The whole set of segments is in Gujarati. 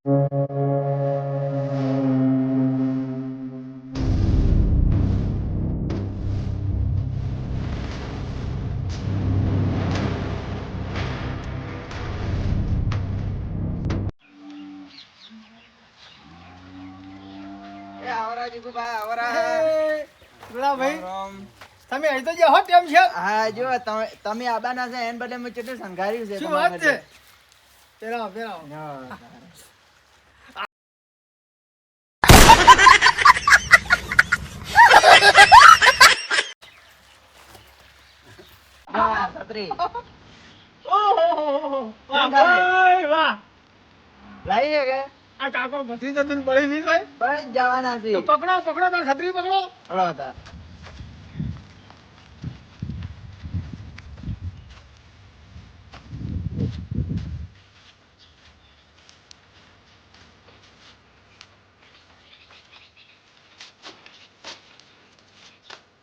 આવરા જીગુભાઈ આવરા. ભાઈ રામ. તમે અહીં તો જે હો ટેમ છે. હા જો તમે આબાના છે એન બદલે મેં કેટલું સંઘાર્યું છે શું તમારા વાત છે? માટે. પેલા હા. વાહ, છત્રી. વાહ ભાઈ વાહ. લાવી છે કે આ કાકો ભત્રીજો તું પડી નહીં ભાઈ. બસ જવાના છે. તો પકડો પકડો તાર છત્રી પકડો. હળો હતા.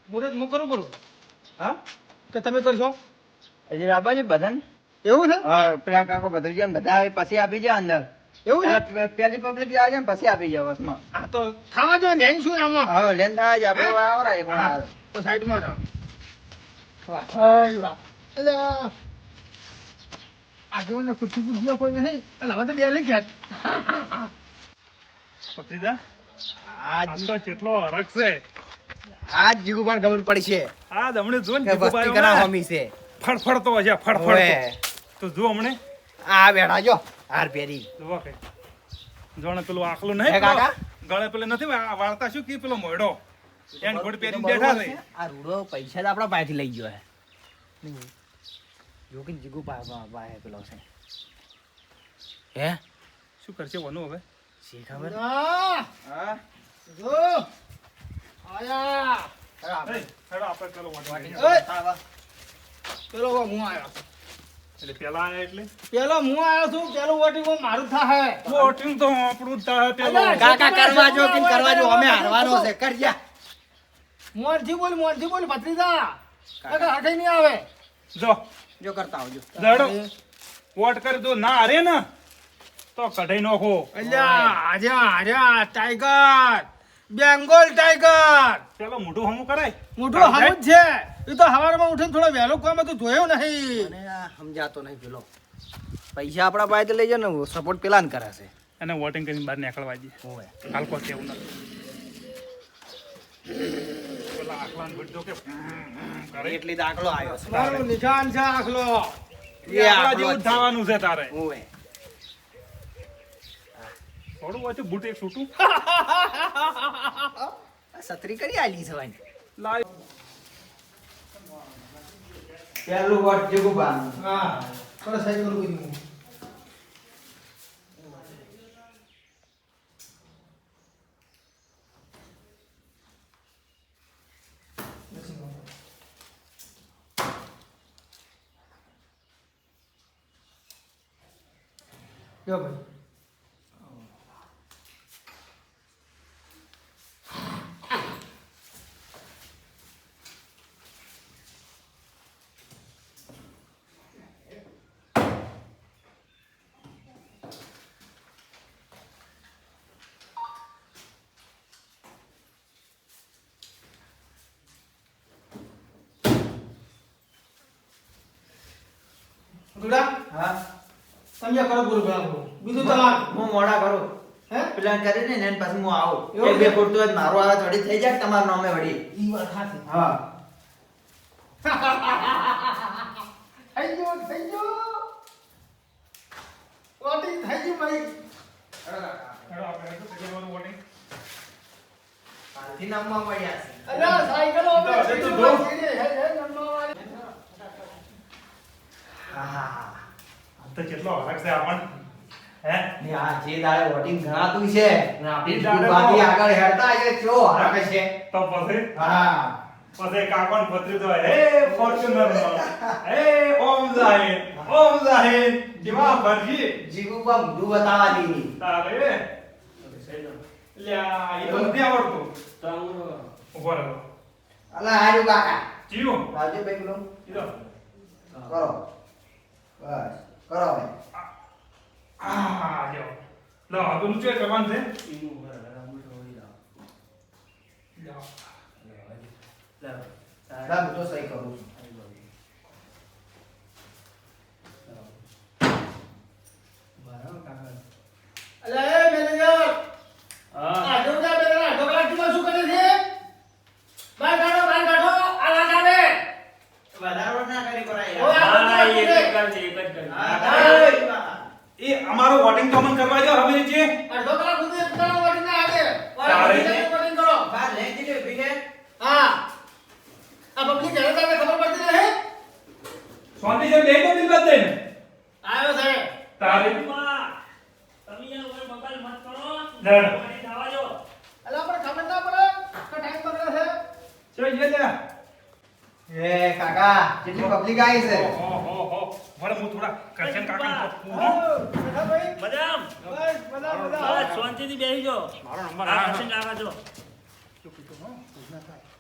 મુરત હું કરું. હા કે તમે કરશો? હજી લાવવા છે બધાને? એવું છે? હા પેલા કાકો ભત્રીજાને બધા આવે પછી આપી જાય અંદર. એવું છે? પેલી પબ્લિક આવે છે ને પછી આપી જાય બસમાં. આ તો ખાવા જો ને અહીં શું આમાં? હા લેન થાય જ આપણે આવરા એક વાર. તો સાઈડમાં જાઓ. વાહ. હાય વાહ. એટલે આ જો ને ખુરશી ખુરશીઓ કોઈ નહીં. એટલે હવે તો બે લઈ ગયા. ભત્રીજા, આજ આ તો કેટલો હરખ છે. આજ જીગુ પણ ખબર પડી છે આ જ હમણે જો ને કે જીગુભાઈ વસ્તી કરા હમણાં હોમી છે. ફડફડતો હશે, ફડફડતો. ઓવે. તો જો હમણે આ બેઠા જો હાર પહેરી. જુઓ કે જોણે પેલું આખલું હે નહીં કાકા? ગળે પેલે નથી આ વાળતા શું કે પેલો મોયડો એને ગોળ પહેરીને બેઠા છે. આ રૂડો પૈસા તો આપણા પાસેથી લઈ ગયો હે. જો કે જીગુ પાસે પેલો છે. હે શું કરશે વનું હવે? શી ખબર? આ હા જો આયા. એ, હેડો આપણે પેલો વાટો લઈએ. ઓય. પેલો હું આવ્યો. એટલે પેલા આયા એટલે પેલો હું આવ્યો છું. પેલું વોટિંગ મારું થાય. વોટિંગ તો આપણું જ થાય પેલો. અલ્યા, કાકા કરવા જો કે કરવા જો અમે હારવાનો છે કરજા. મોરથી બોલ ભત્રીજા. કાકા હાથે નહીં આવે. જો જો કરતા આવજો. દડો વોટ કરી દો ના હારે ને તો કઢાઈ નાખો. અલ્યા આર્યા ટાઈગર બેંગોલ ટાઈગર પેલો મોઢું હમું કરાય મોટું હાવ જ છે. એ તો સવારમાં ઉઠીને થોડો વહેલો કામ હતું જોયો નહીં. મને આ સમજાતો નહીં પેલો. પૈસા આપણા પાસેથી લઈ જાય ને સપોર્ટ પેલા ને કરે છે. અને વોટિંગ કરીને બહાર નીકળવા દઈએ. ઓવે. હાલ કોઈ કેવું નથી. પેલા આખલાને બધો કે કરે એટલી દાખલો આવ્યો છે. મારું નિશાન છે આખલો. એ આપણા જેવું જ થવાનું છે તારે. ઓવે. થોડું ઓછું બૂટ એક છૂટું આ છત્રી કરી આલી છે ભાઈ. લાવ. પેલું વોટ જીગુ બા. હા કરો સાઈડ કરું કીધું. જો ભાઈ દુડા હા સમજ્યા કરો પૂરું પેલા બીજું તમારું હું મોડા કરું. હે પ્લાન કરીને ને પછી હું આવું. એવું એક બે છે? ફૂટ તો જ મારું આવે થોડી થઈ જાય તમારું નામે વળી. ઈ વાત સાચી. હા થઈ ગયો વોટિંગ થઈ ગયું ભાઈ. હેડો આપણે તો થઈ જવાનું વોટિંગ. કાલથી નામમાં મળ્યા છે. અરે સાયકલ તો હજુ તો દો. હા હા આ તો કેટલો હરખ છે આપણને. હે ને આ જે દાડે વોટિંગ ગણાતું છે ને આપણી ઈ દાડે બાકી તો- આગળ હેડતા છે કેવો હરખ છે. તો પછી હા પછી કાકોને પત્રી તો હે ફોર્ચ્યુનર નો હે ઓમ જાહેર જેવા ભરજી જીગુ પર મોઢું બતાવવા દીધી. તારે લ્યા એ તો નથી આવડતું ઉભો રહો અલા આર્યું કાકા જીવ લાવજો ભાઈ પેલું. કીધો કરો બસ કરો હવે. આ જો લો આ તો ઊંચે કરવાનું છે લાવ તો સહી કરું છું. અલે એ મેનેજર આ ઢોકળા બેટા ઢોકળા કિલો શું કરે છે? બહાર કાઢો આ લાગાને વધારે ના કરી કરાય ઓય હા એ જ કરજે એ અમારો વોટિંગ તો અમન કરવા દો હવે જે આ ઢોકળા ખુદ એક કરો વળી ના આવે તારે વોટિંગ કરો બહાર લઈ દીધો ભીગે હા આ પબ્લિક ઘરે તમને ખબર પડતી રહે શાંતિ છે બે તો દિલ બદ દે આવ્યો સાહેબ તારે તમે યાર ઓય બબાલ મત કરો લડ. વળી જવા દો અલે આપણે ખબર ના પડે કે ટાઈમ બગડે છે ચો જે લે એ કાકા કેટલી પબ્લિક આવી છે હો વળ હું થોડા કરશન કાકા બેઠા ભાઈ મજામ બસ બધા બસ શાંતિથી બેસી જાઓ મારો નંબર આ આ કશું કાકા જો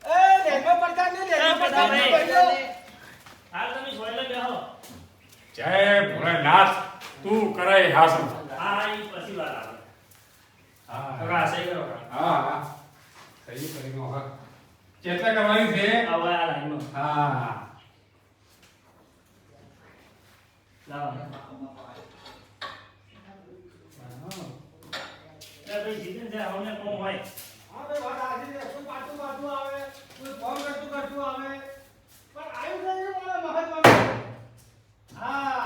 એ લેનો પડતા ને લેનો એ પડતા બધા ને ભાઈ. હાલ તમે સોયલે બેહો જય ભોળાનાથ તું કરે હાસન હા ઈ પછી વાર આવે હા કાકા સહી કરો હા સહી કરીને હા ચેતના કરવાની છે આવો આ લાઈનમાં હા લાવો એ ભાઈ જીતેન છે આવને કોમ હોય હા ભાઈ વાત આજી છે કોઈ પાટું આવે કોઈ ફોન કરતું આવે પણ આવ્યું નહીં મને મહત્વનું હા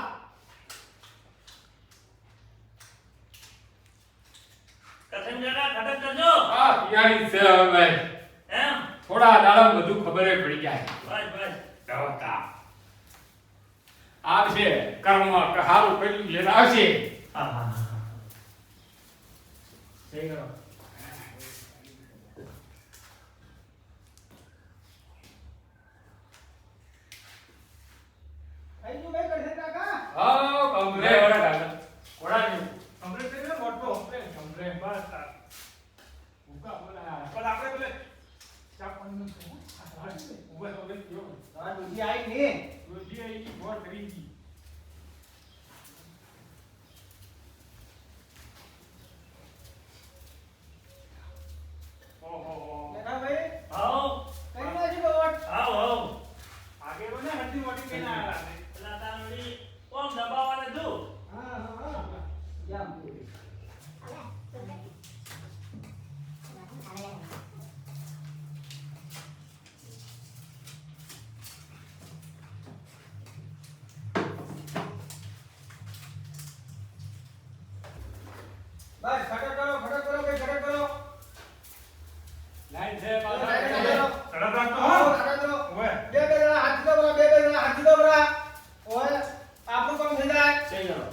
કથન જરા ખટક કરજો હા યારી છે હવે એમ થોડા દાડા બધું ખબર પડી જાય બસ બસ દવતા આવશે કર્મ હારું કર્યું છે આવશે હા હા સહી કરો થઈ ગયું ભાઈ કરશે કાકા હા કમરે ઓડા કાકા ઓડા ની કમ્પ્લીટ કરી લે મોટો કમરે બસ ઉકા બોલા પણ આપણે પેલે ચા પાણી ઉભા તો ગઈ ગયો તમારી બુદ્ધિ આવી ને રોજી આઈ બોર કરી દી ઓહો બેઠા ભાઈ આવો કઈ નાખી બવટ આવો આવો આગે મને હલ્દી મોટી કઈ ના આલા પેલા તાનડી કોમ દબાવવાને જો હા હા જામ બસ ખડક કરો ભાઈ ખડક કરો લાઈન છે ખડક પાછા તરત રાખતો કરો હા ખડક કરો ઓય બે જણા હાથ દીધો બરા બે જણા હાથ દીધો બરા ઓય આપણું કામ થઈ જાય સહી કરો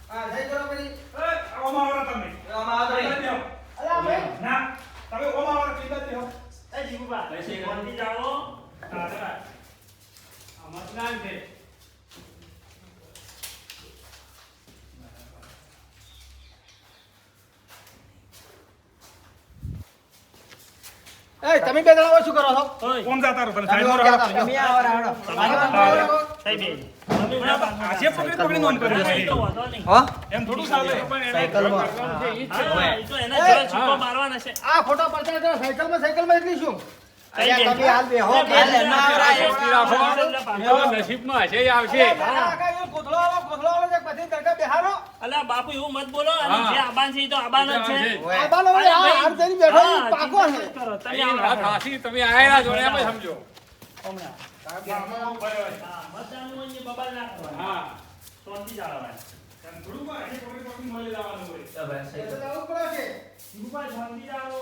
હા થઈ કરો પછી એ ઓમાં આવરા તમે આમાં આ કઈ દેઓ અલા ભાઈ ના તમે ઓમાં આવરા કઈ દેઓ એ જીગુબા શાંતિ જાઓ તારા આ મતદાન છે એ તમે બે જણા શું કરો છો ઓય કોણ જાતા રહો તને તમે સાઈડ ઓર માં તમે આવો રાડો થઈ બે તમે આજે પકડી પકડી નોમ કર્યું એ તો છે વાંધો નહીં હો એમ થોડું ચાલે સાયકલમાં હા એ તો એના જેવા ચીકો મારવાના છે આ ખોટા પડતા હતા સાયકલમાં એટલી શું થઈ બે. તમે હાલ બેહો એ બે જણા રાખો. રાખો. નસીબમાં હશે ઈ આવશે કોથળો આવો છે પછી તડકા બેહારો અલા બાપુ એવું મત બોલો અને હા. જે આબાન છે એ તો આબાન જ છે છે. આબાનો અરે આ ભાઈ, હાર જઈને બેઠો હા, ઈ પાકો છે ચિંતા કરો, તમે એ આવો. વાત હાચી, તમે આયેલા જોડે એમ જ સમજો હમણાં. આમાં ઉભા રહ્યો છે. હા, મતદાનનું હોય ને બબાલ ના કરવાની. હા શાંતિ જાળવવાની. એમ થોડું કોઈ આજે પકડી પકડી મળી જવાનું હોય એ તો જવું પડે છે જીગુબા, શાંતિ જાળવો.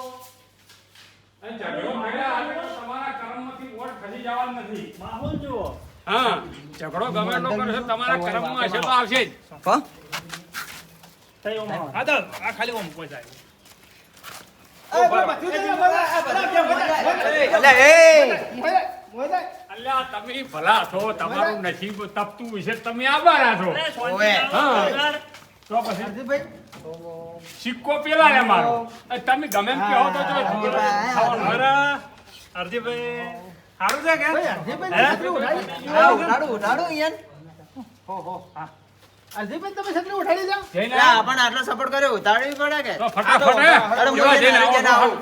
અને ઝઘડો કર્યા આજે તો તમારા કર્મમાંથી વોટ ખસી જવાનું નથી માહોલ જુઓ. હા ઝઘડો ગમે એટલો કરશો તમારા કર્મમાં હશે તો આવશે જ થઈ ઓમ આવો. હા તો આ ખાલી ઓમ કોઈ જાય એ પણ બચ્યું છે ને, અલે એ મોય જાય. અલ્યા તમે ભલા છો તમારું નસીબ તપતું વિશે તમે આભાર છો અરે, શાંતિ ઓવે. જાળવો, હા. ઘર. તો પછી હરજીભાઈ, સિક્કો પેલા લે મારો અને તમે ગમે એમ કહો તો અરે હરજીભાઈ સારું છે કે ભાઈ, હરજીભાઈ ને છત્રી ઉડાડી. આ ઉડાડું યાર હો, હો. અરજીભાઈ તમે છત્રી ઉઠાડી જાઓ. જઈને એટલે આપણને આટલો સપોર્ટ કર્યો ઉતારવી પડે કે તો ફટાફટ હે. અરે જોવા હું જઈને જઈને આવો. આવું.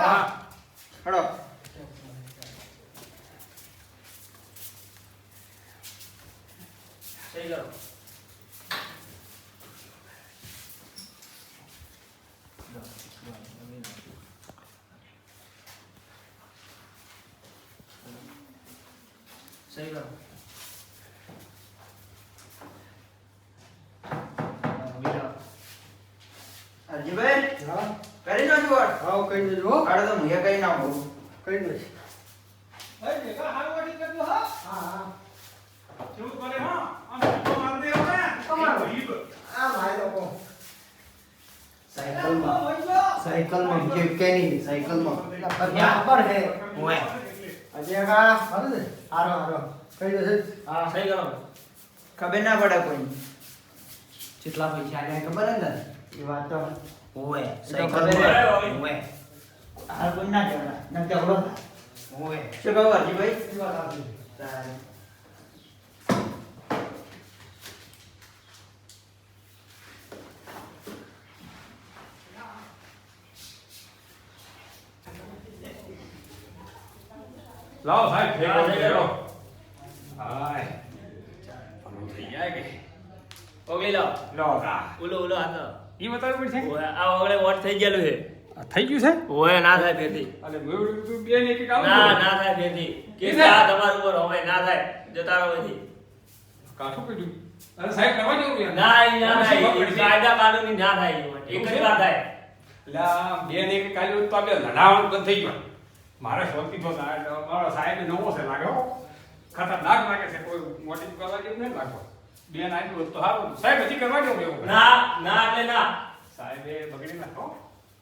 હા. હળો. સહી કરો. સહી કરો. અરજીભાઈ હા કરી નાખજો વોટ. હા કઈ દેજો હો. આડો તો મુએ કરી નાખું. કઈ દેજો. ભાઈ ભેગા હારું વાટી કરજો હા. હા હા. કેવું કરે હા આમ ધક્કો માર દે હવે તમારો. જીભ. આ ભાઈ લોકો. સાયકલમાં કેની સાયકલમાં બરાબર હે. ઓય. અજય કા હારું ને. હારો હારો. કઈ દેજો. હા. સહી કરો. ખબર ના પડે કોઈ. કેટલા પૈસા આલ્યા ખબર હે ને એ વાત તો ઓય. તો સહી ખબર કરો. હે. ઓય. હાર કોઈ ના જવડા. ના જવડો. ઓય. શું કહો અરજીભાઈ? એ વાત આપી. સારું. લાવો સાહેબ ભેગો ભેગો. હાય. ભલું થઈ જાય કે. ઓગળી લાવ. લો તા. ઓલો હાથ. ઈ બતાવવું પડશે. ઓય, આ ઓગળે વોટ થઈ ગયેલું છે. આ થઈ ગયું છે? ઓય, ના થાય ફેરથી. અલે મેં તું બે ને એક આવું. ના થાય ફેરથી. કે ઈ થાય? આ તમારું ઉપર હવે ના થાય. જતા રહો અહીંથી. કાઠું કીધું. અરે સાહેબ કરવા જેવું યાર. ના આમાં શું થાય. ખબર પડી? કાયદા કાનૂની ના થાય એ વોટ. એક જ વાર થાય. લા બે ને એક કાલ્યું તો બે લડાવવાનું બંધ થઈ ગયું. મારે શાંતિ તો મારો સાહેબ નવો છે લાગે હો. ખતરનાક લાગે છે કોઈ મોટી કરવા જેવું નહીં લાગતો. બેન આપ્યું હોત તો સારું હતું. સાહેબ હજી કરવા જેવું એવું. ના એટલે ના. સાહેબે બગડી નાખો.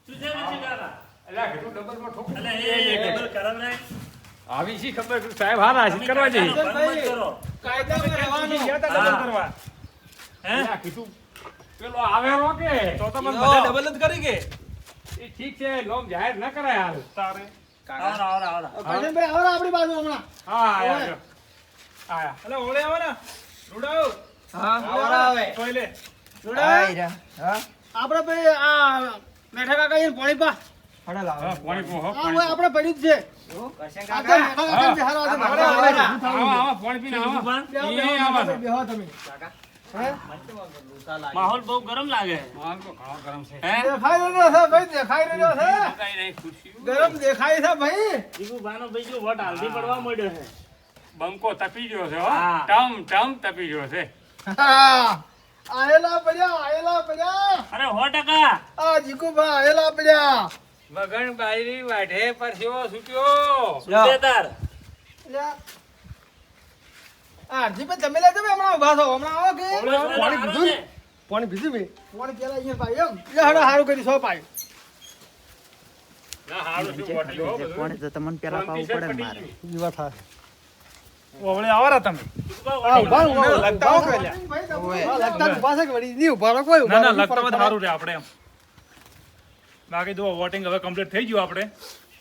શું છે નથી કાકા? અલ્યા કીધું ડબલમાં ઠોક. અલે એ ડબલ કરમ નહીં. આવી શી ખબર તું સાહેબ હારા છે કરવા જઈ. બંધ કરો. કાયદામાં રહેવાનું. હા. કરવા. હે? અલ્યા કીધું પેલો આવેલો કે તો તમે ઈઓ. બધા ડબલ જ કરી કે. એ ઠીક છે લોક જાહેર ન કરાય હાલ તારે. આવરા. કશનભાઈ આવો આપણી બાજુ હમણાં. હા આયા જો. આયા. અલે ઓળે આવો ને રૂડાવ. હા. આવરા આવે. કોઈ લે. આઈ રહ્યા. હા. આપણે ભાઈ આ મેઠા કાકા એને પાણી પા. હળો લાવો. હા પાણી પો હો આ પાણી. ઓય આપણે પડ્યું જ છે. કરશન આ તો કાકા. મેઠા કાકા જે હારો આજે હા, મારે આવે આવે ને. છે. આવા આવા પાણી પીને આવા. બેહો, એ બેહો, આવા છે. બેહો તમે. હે? માહોલ બહુ ગરમ લાગે. માલ તો ઘણો ગરમ છે. હે? દેખાઈ રહ્યો છે ભાઈ, દેખાઈ રહ્યો છે. કઈ નહીં ખુરશી. ગરમ દેખાય છે ભાઈ. જીગુભાઈનો ભાઈ જો વોટ હાલથી પડવા માંડ્યો છે. બંકો તપી ગયો છે હો. હા. ટમ તપી ગયો છે. હા. આયેલા પડ્યા. અરે 100%. આ જીકુભા આયેલા પડ્યા. મગન બાયરી વાઢે પરસેવો છૂટ્યો. સુબેદાર. લ્યા. આ હરજીભાઈ તમે લેજો ભાઈ, હમણાં ઊભા છો. હમણાં આવો કે? પાણી પીધું ને? પાણી પીધું મેં. પાણી પેલા અહીંયા પાય એમ. લે હારું હારું કરી સો પાય. ના હારું શું વાટ્યું હો બધું. કોણે તો તમને પેલા પાવું પડે ને મારે. ઈ વાત હા. ઓળે આવરા તમે. આ ઊભા રહો, ઊભા રહો. લગતા હો કે લ્યા. ભાઈ, તમે ઓય. ઊભા લગતા જ ઊભા છે કે વળી? નહીં ઊભા રહો કોઈ, ઊભા ના રહો. ના લગતા સારું રે આપણે એમ. બાકી જો વોટિંગ હવે કમ્પ્લીટ થઈ ગયું આપણે.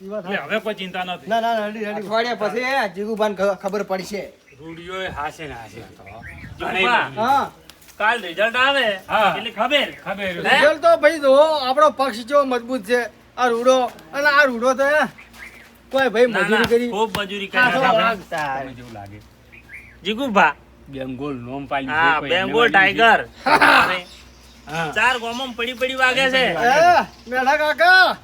ઈ વાત એટલે હા. હવે કોઈ ચિંતા નથી. ના ના રેડી રેડી. અઠવાડિયા પછી જીગુભાઈને ખબર પડશે. રૂડિયો હાસે ને હાસે હતો. જીગુભા, હા. કાલ રિઝલ્ટ આવે હા. એટલે ખબર. ખબર હે? રિઝલ્ટ તો ભાઈ જો આપણો પક્ષ જો મજબૂત છે. આ રૂડો અને આ રૂડો તો કોઈ ભાઈ ના, મજૂરી ના, કરી. ખૂબ મજૂરી કાંઠો કરી. વાગ. તમને જેવું લાગે. જીગુભા, બેંગોલ નોમ પાડ્યું હા, છે કોઈ બેંગોલ એને વાગ્યું ટાઈગર. છે. હા. 4 ગોમમ પડી વાગે છે. મેઠા કાકા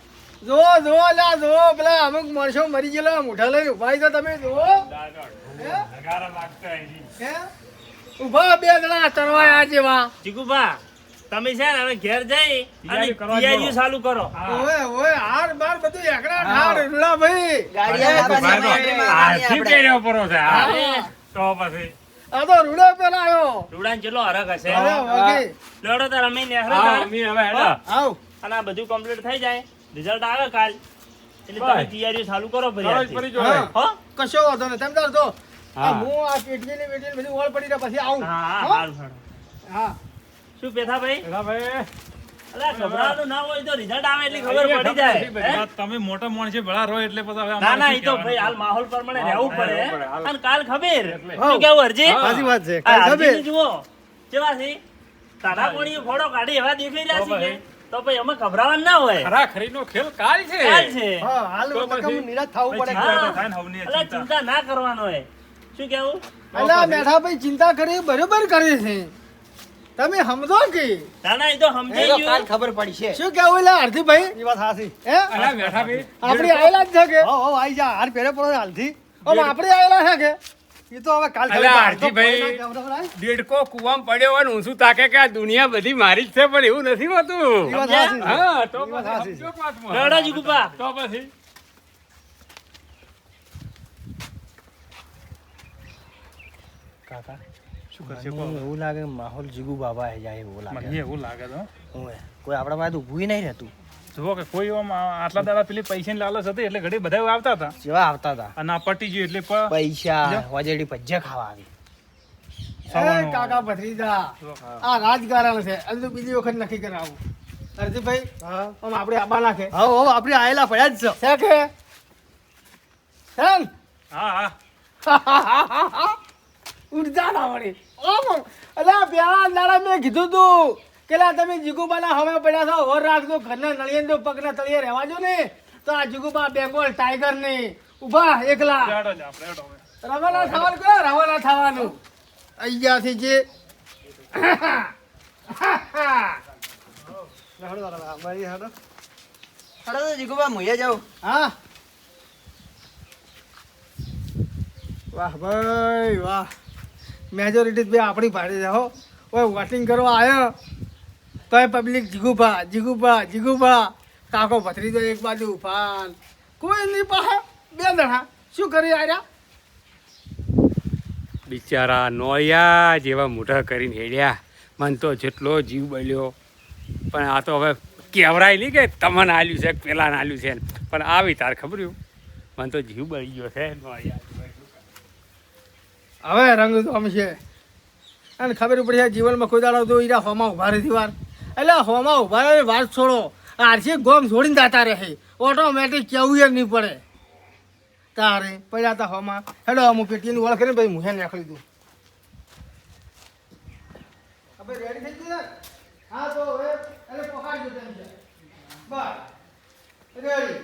જો લ્યા જો પેલા અમુક માણસો મરી ગયેલા મોઢા લઈ ઉભા છો તમે જો. હે? નગારા લાગતા હજી. હે? ઉભા બે જણા ચરવાયા જેવા. જીગુભા, તમે છે ને હવે ઘેર જઈ અને તૈયારી કરવા તૈયારીઓ જ ચાલુ કરો. હા. ઓય હાર બાર બધું એકડા ઠાર રૂડા ભાઈ. ગાડી આ આવે તો ભાઈ તો પાછી એન્ટ્રી મારવાની આથી આપણે. પહેર્યો પરો છે હા. અરે, તો પછી આ તો રૂડો પેલા આવ્યો. રૂડાન ચેલો હરખ હશે. અરે વગી. લડો તાર અમે નેહરો હા તાર. અમી હવે હેડા. આવ. અને આ બધું કમ્પ્લીટ થઈ જાય રિઝલ્ટ આવે કાલ એટલે તમે ભાઈ. તૈયારીઓ ચાલુ કરો ખરો જ પડી ફરી જો હા. હો. કશો વાંધો નહીં. તેમ તાર તો હા. હું આ પેટલી વેટલી બધી ઓળ પડી રહ્યા પછી આવું. હા હો? હારું, હારું. હા. શું પેથા ભાઈ? એલા ભાઈ અલા ગભરાવાનું ના હોય તો રિઝલ્ટ આવે એટલી ખબર પડી જાય. હે? તમે મોટા માણસે ભલા રહો એટલે પછી હવે ના અમારે ના શું એ તો ભાઈ હાલ કહેવાનું? માહોલ પ્રમાણે રહેવું હા, રહેવું પડે, પડે હાલ. અને કાલ ખબર એટલે. શું કેવું હરજી? સાચી વાત છે. આ કાલ ખબર. હરજીને જુઓ કેવા છે તારા કોણીએ ફોડો કાઢી એવા દેખાઈ રહ્યા છે કે તો પછી અમે ગભરાવાનું ના હોય ખરાખરીનો ખેલ કાલ છે. ચાલ છે હા હાલ તો પછી- મકમ નિરાશ થવું પડે હા. થાય ને હવની અલા, ચિંતા ના કરવાનો હોય શું કેવું અલા મેઠા ભાઈ ચિંતા કરી બરોબર કરી છે તમે સમજો કે તાના એ તો એ સમજાઈ તો કાલ ગયું ખબર પડી છે શું કેવું એટલે હાર્દિકભાઈ એ વાત સાચી હે અલા બેઠા ભાઈ આપણી આયેલા જ છે કે હો હો આઈ જા હાર પહેરે પડો હાલથી આમ આપણે આયેલા છે કે એ તો હવે કાલ અલા, ખબર હાર્દિકભાઈ. પડે. કેમ ખબર આય? દેડકો કુવામાં પડ્યો હોય ને ઊંચું તાકે કે આ દુનિયા બધી મારી જ છે પણ એવું નથી હોતું. એ વાત સાચી છે. હા તો એ વાત પછી સાચી છે. સમજો વાતમાં. રડો જીગુબા. તો પછી કાકા શું કરશે મને એવું લાગે કે માહોલ જીગુ બાબા હે જાય એવું લાગે મને એવું લાગે તો ઓવે. કોઈ આપણા પાસે ઊભું નહીં રહેતું જુઓ કે કોઈ આમ આટલા દાડા પેલી પૈસાની લાલચ હતી એટલે ઘડી બધા આવતા હતા જેવા આવતા હતા અને આ પટી ગયું એટલે પૈસા વજેડી ભજ્યા ખાવા આવી એ કાકા ભત્રીજા આ રાજકારણ છે અને તો બીજી વખત નક્કી કરાવું હાર્દિકભાઈ આમ આપણે આબા નાખે હો હો આપણે આયેલા પડ્યા જ છે છે કે છે ને? હા હા ઉર્જા ના વળી ઓમ અલા પેલા દાડા મેં કીધું તું કે લા તમે જીગુબાના હવે પડ્યા છો હોર રાખજો ઘરના નળિયે તો પગના તળિયે રહેવાજો ને તો આ જીગુબા બેંગોલ ટાઈગર ને ઊભા એકલા હેડો જ આપણે હેડો હવે. રવાના થવાનું કયો રવાના થવાનું અહીંયાથી જે હડો તો જીગુબા મુએ જાઉં હા વાહ ભાઈ વાહ મેજોરિટી બે આપણી પાડી છે હો ઓય વોટિંગ કરવા આવ્યો તોય પબ્લિક જીગુભા જીગુભા જીગુભા કાકો ભત્રીજો એક બાજુ ઉભા કોઈ નહીં પાસે બે દણા શું કરી આવ્યા બિચારા નોળિયા જેવા મોઢા કરીને હેડ્યા મન તો જેટલો જીવ બળ્યો પણ આ તો હવે કહેવરાય નહીં કે તમને આલ્યું છે પેલા આલ્યું છે પણ આવી તાર ખબર મને તો જીવ બળી ગયો છે નોળિયા હવે રંગ ધોમ છે અને ખબર પડી છે જીવનમાં કોઈ દાડો તો ઈરા હોમાં ઉભા રહેતી વાર એટલે હોમાં ઉભા રહે વાર છોડો આરસી ગોમ છોડીને જાતા રહે ઓટોમેટિક કેવું એ નહીં પડે તારે પડ્યા તા હોમાં હેડો હું પેટીની ઓળખે ને ભાઈ મુહે નાખી દઉં હવે રેડી થઈ ગયું ને? હા તો હવે એટલે પકાડજો તેમ છે બસ રેડી